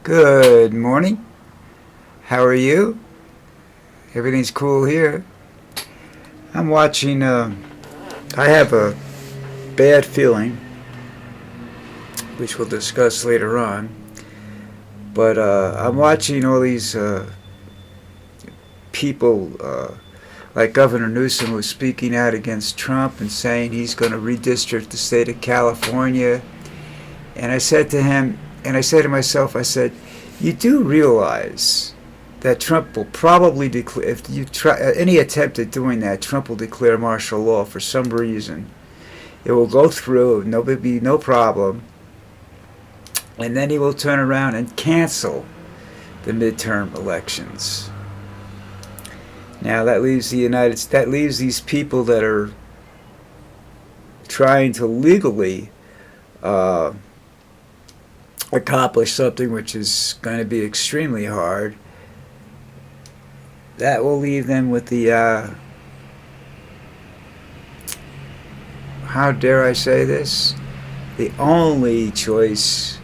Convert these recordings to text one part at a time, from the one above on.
Good morning. How are you? Everything's cool here. I'm watching, I have a bad feeling, which we'll discuss later on, but I'm watching all these people, like Governor Newsom, who's speaking out against Trump and saying he's going to redistrict the state of California. And I said to him, and I said to myself, I said, you do realize that Trump will probably declare, if you try any attempt at doing that, Trump will declare martial law for some reason. It will go through, no be no problem, and then he will turn around and cancel the midterm elections. Now that leaves these people that are trying to legally accomplish something which is going to be extremely hard. That will leave them with the, how dare I say this, the only choice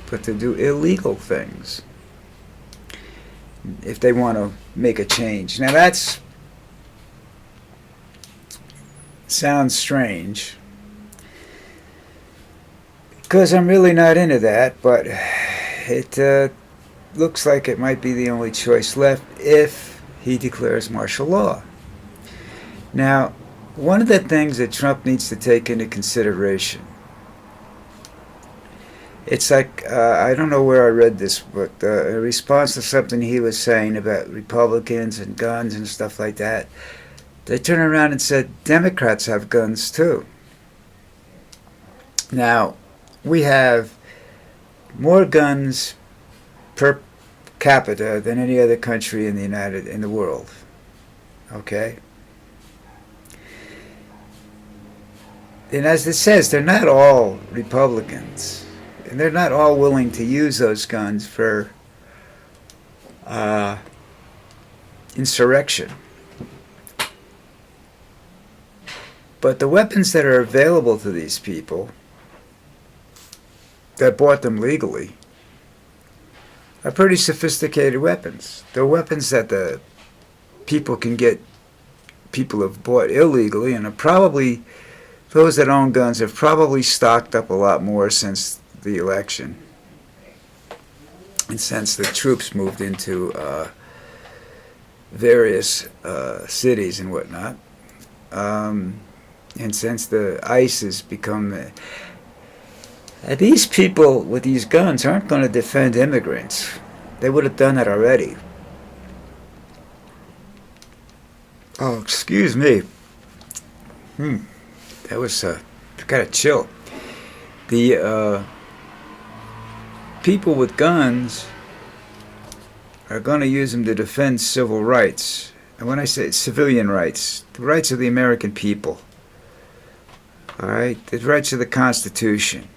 but to do illegal things if they want to make a change. Now that's sounds strange because I'm really not into that, but it looks like it might be the only choice left if he declares martial law. Now, one of the things that Trump needs to take into consideration, it's like, I don't know where I read this, but in response to something he was saying about Republicans and guns and stuff like that, they turned around and said, Democrats have guns too. Now, we have more guns per capita than any other country in the world. Okay? And as it says, they're not all Republicans. And they're not all willing to use those guns for insurrection. But the weapons that are available to these people that bought them legally are pretty sophisticated weapons. They're weapons that the people have bought illegally, and are probably, those that own guns have probably stocked up a lot more since the election and since the troops moved into various cities and whatnot, and since the ICE has become these people with these guns aren't going to defend immigrants. They would have done that already. Oh, excuse me. That was kind of chill. The people with guns are going to use them to defend civil rights. And when I say civilian rights, the rights of the American people. All right? The rights of the Constitution.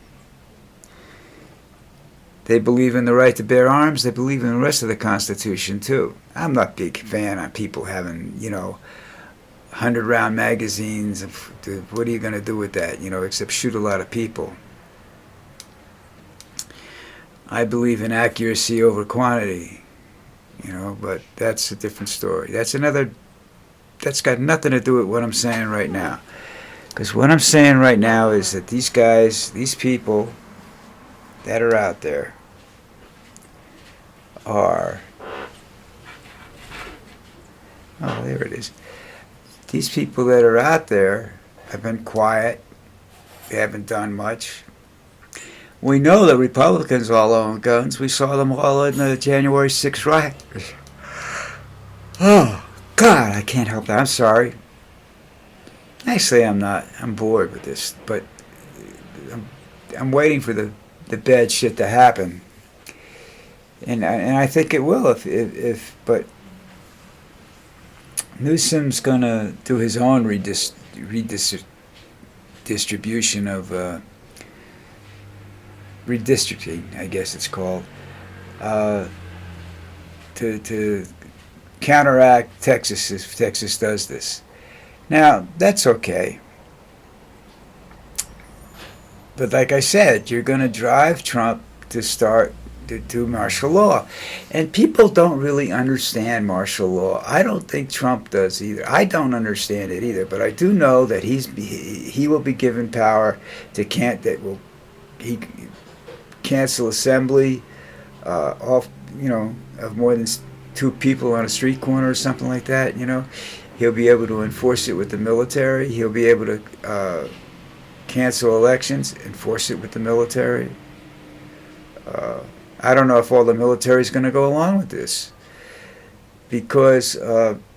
They believe in the right to bear arms. They believe in the rest of the Constitution, too. I'm not a big fan of people having, 100-round magazines. What are you going to do with that, except shoot a lot of people? I believe in accuracy over quantity, but that's a different story. That's got nothing to do with what I'm saying right now. Because what I'm saying right now is that these people that are out there are, there it is. These people that are out there have been quiet. They haven't done much. We know that Republicans all own guns. We saw them all in the January 6th riot. Oh, God, I can't help that. I'm sorry. Actually, I'm not. I'm bored with this, but I'm waiting for the bad shit to happen, and I think it will but Newsom's gonna do his own redistribution of redistricting, I guess it's called, to counteract Texas if Texas does this. Now that's okay. But like I said, you're going to drive Trump to start do martial law. And people don't really understand martial law. I don't think Trump does either. I don't understand it either, but I do know that he will be given power to he cancel assembly off, of more than two people on a street corner or something like that. He'll be able to enforce it with the military. He'll be able to cancel elections, enforce it with the military. I don't know if all the military is going to go along with this, because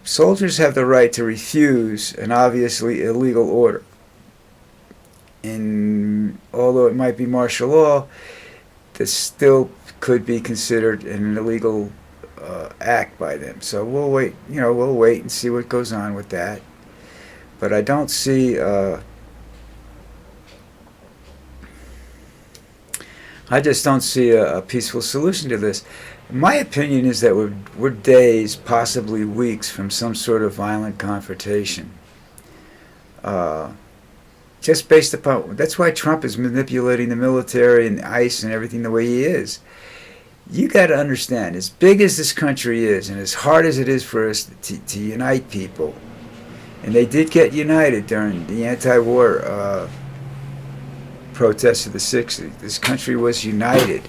soldiers have the right to refuse an obviously illegal order. And although it might be martial law, this still could be considered an illegal act by them. So we'll wait. We'll wait and see what goes on with that. But I don't see. I just don't see a peaceful solution to this. My opinion is that we're days, possibly weeks, from some sort of violent confrontation. Just based upon, that's why Trump is manipulating the military and ICE and everything the way he is. You got to understand, as big as this country is, and as hard as it is for us to unite people, and they did get united during the anti-war protests of the 60s. This country was united.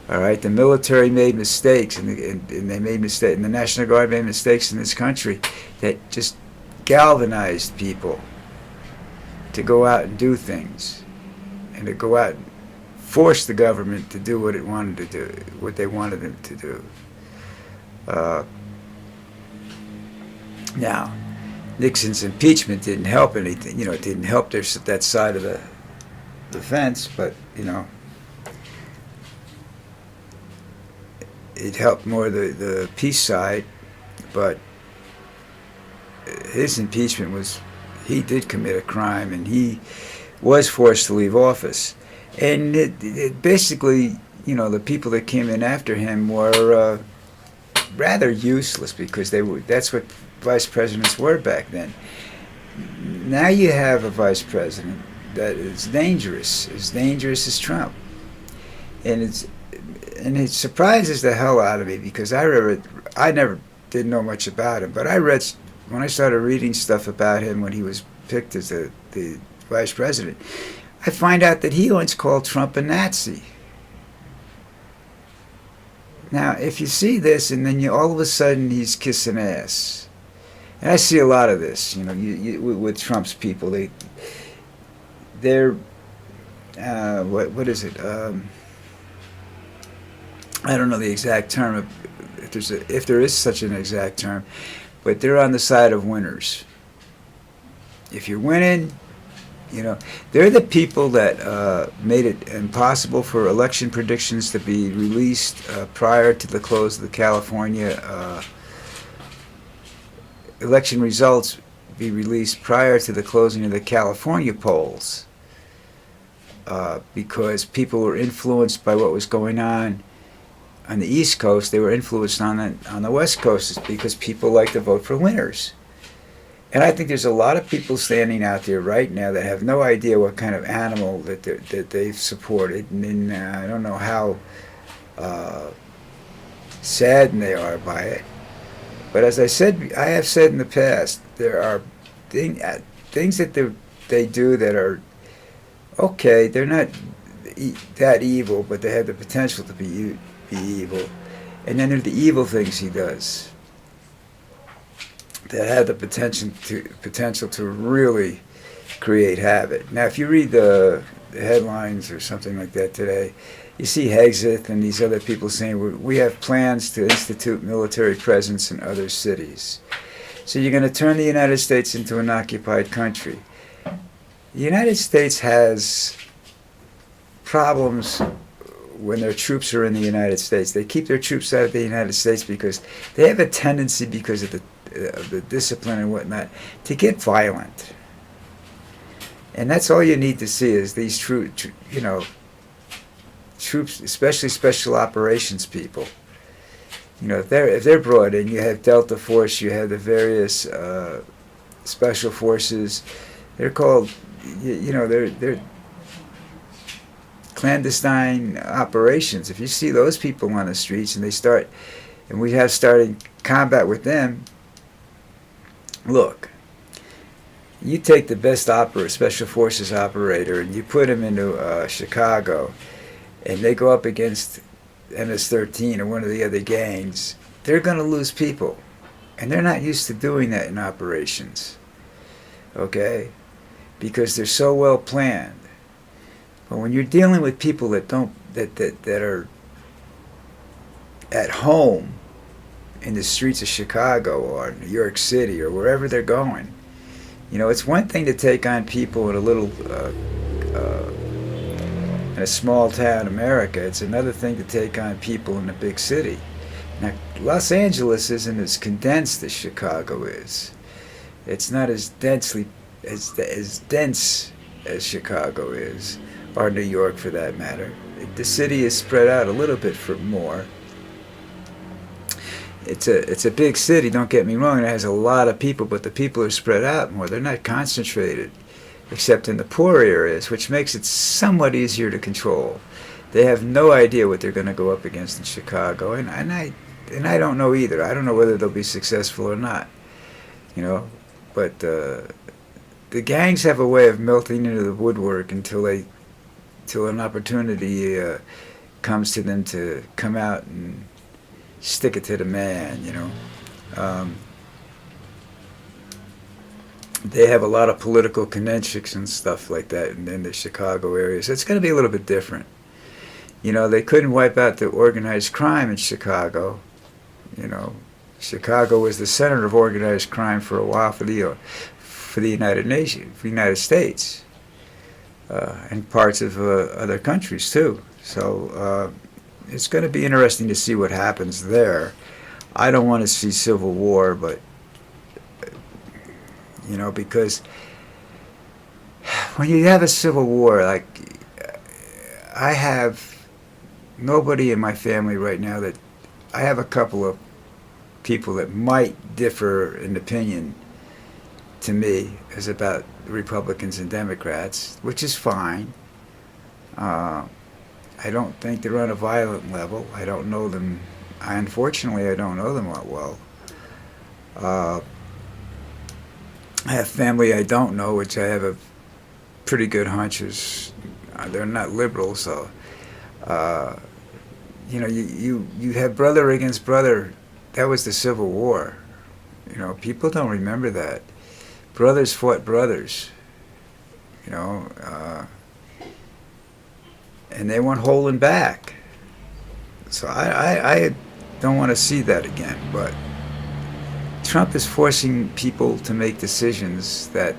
All right, the military made mistakes, and they made mistakes, and the National Guard made mistakes in this country that just galvanized people to go out and do things, and to go out and force the government to do what it wanted to do, what they wanted them to do. Now, Nixon's impeachment didn't help anything. It didn't help that side of the fence, but it helped more the peace side. But his impeachment was, he did commit a crime, and he was forced to leave office. And it basically, the people that came in after him were rather useless, because that's what vice presidents were back then. Now you have a vice president that is dangerous, as dangerous as Trump, and it surprises the hell out of me, because I never did know much about him, but when I started reading stuff about him when he was picked as the vice president, I find out that he once called Trump a Nazi. Now, if you see this, and then all of a sudden he's kissing ass, and I see a lot of this, with Trump's people, they're what is it? I don't know the exact term, if there is such an exact term, but they're on the side of winners. If you're winning, they're the people that made it impossible for election predictions to be released prior to the close of the California election results be released prior to the closing of the California polls, because people were influenced by what was going on the East Coast. They were influenced on the West Coast, because people like to vote for winners. And I think there's a lot of people standing out there right now that have no idea what kind of animal that they've supported, and I don't know how saddened they are by it. But as I have said in the past, there are things that they do that are okay. They're not that evil, but they have the potential to be evil. And then there are the evil things he does that have the potential to really create havoc. Now, if you read the headlines or something like that today, you see Hegseth and these other people saying, we have plans to institute military presence in other cities. So you're going to turn the United States into an occupied country. The United States has problems when their troops are in the United States. They keep their troops out of the United States because they have a tendency, because of the discipline and whatnot, to get violent. And that's all you need to see is these troops, especially special operations people. If they're brought in, you have Delta Force, you have the various special forces. They're called, they're clandestine operations. If you see those people on the streets and we have started combat with them, look, you take the best special forces operator and you put him into Chicago, and they go up against MS-13 or one of the other gangs, they're going to lose people. And they're not used to doing that in operations. Okay? Because they're so well planned. But when you're dealing with people that are at home in the streets of Chicago or New York City or wherever they're going, it's one thing to take on people in a little in a small town America. It's another thing to take on people in a big city. Now, Los Angeles isn't as condensed as Chicago is. It's not as dense as Chicago is, or New York for that matter. The city is spread out a little bit more. It's a big city, don't get me wrong, it has a lot of people, but the people are spread out more. They're not concentrated, except in the poor areas, which makes it somewhat easier to control. They have no idea what they're going to go up against in Chicago, and I don't know either. I don't know whether they'll be successful or not, but the gangs have a way of melting into the woodwork until an opportunity comes to them to come out and stick it to the man, They have a lot of political connections and stuff like that in the Chicago area, so it's going to be a little bit different. They couldn't wipe out the organized crime in Chicago. Chicago was the center of organized crime for a while for the United States, and parts of other countries too. So it's going to be interesting to see what happens there. I don't want to see civil war, but because when you have a civil war, like I have nobody in my family right now that I have a couple of people that might differ in opinion to me as about Republicans and Democrats, which is fine. I don't think they're on a violent level. I don't know them. Unfortunately, I don't know them that well. I have family I don't know, which I have a pretty good hunch is they're not liberal. So, you have brother against brother. That was the Civil War. People don't remember that. Brothers fought brothers. And they weren't holding back. So I don't want to see that again. But Trump is forcing people to make decisions that,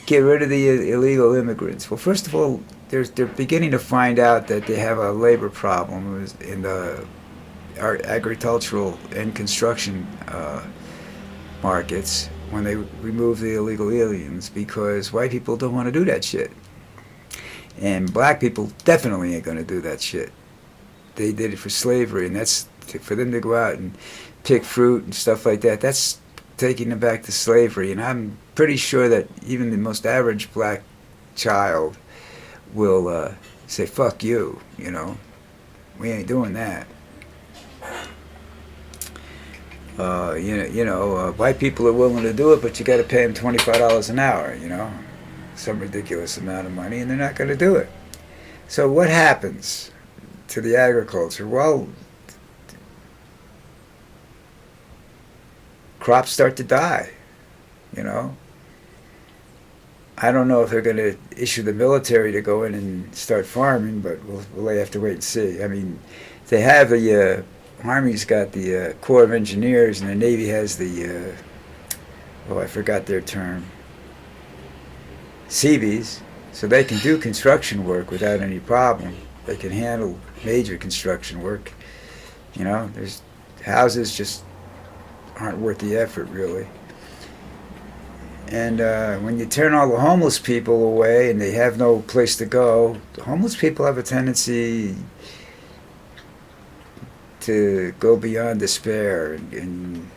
get rid of the illegal immigrants. Well, first of all, they're beginning to find out that they have a labor problem in our agricultural and construction markets when they remove the illegal aliens, because white people don't want to do that shit. And black people definitely ain't going to do that shit. They did it for slavery, and that's for them to go out and pick fruit and stuff like that. That's taking them back to slavery. And I'm pretty sure that even the most average black child will say, fuck you, we ain't doing that. White people are willing to do it, but you got to pay them $25 an hour, some ridiculous amount of money, and they're not going to do it. So what happens to the agriculture? Well, crops start to die, I don't know if they're going to issue the military to go in and start farming, but we'll have to wait and see. I mean, they have the Army's got the Corps of Engineers, and the Navy has the I forgot their term, Seabees, so they can do construction work without any problem. They can handle major construction work. There's houses just aren't worth the effort, really. And when you turn all the homeless people away and they have no place to go, the homeless people have a tendency to go beyond despair and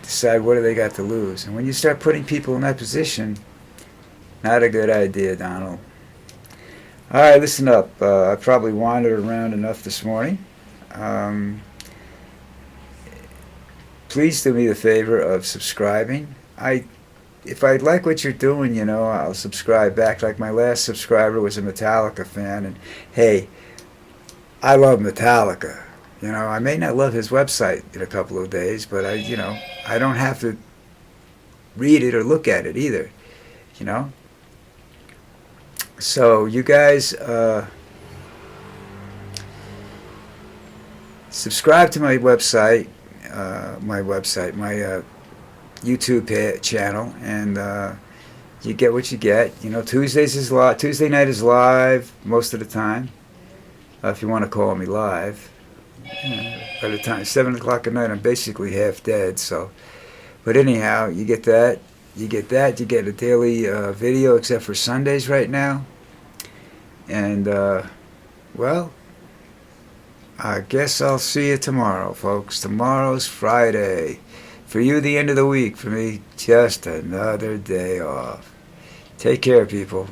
decide what do they got to lose. And when you start putting people in that position, Not a good idea, Donald. All right, listen up. I probably wandered around enough this morning. Um, Please do me the favor of subscribing. If I like what you're doing, I'll subscribe back. Like my last subscriber was a Metallica fan, and hey, I love Metallica. I may not love his website in a couple of days, but I don't have to read it or look at it either. You know. So you guys subscribe to my website, my YouTube channel, and you get what you get. Tuesday night is live most of the time. If you want to call me live, by the time 7 o'clock at night, I'm basically half dead. So, but anyhow, you get that. You get that. You get a daily video, except for Sundays right now. And well, I guess I'll see you tomorrow, folks. Tomorrow's Friday. For you, the end of the week. For me, just another day off. Take care, people.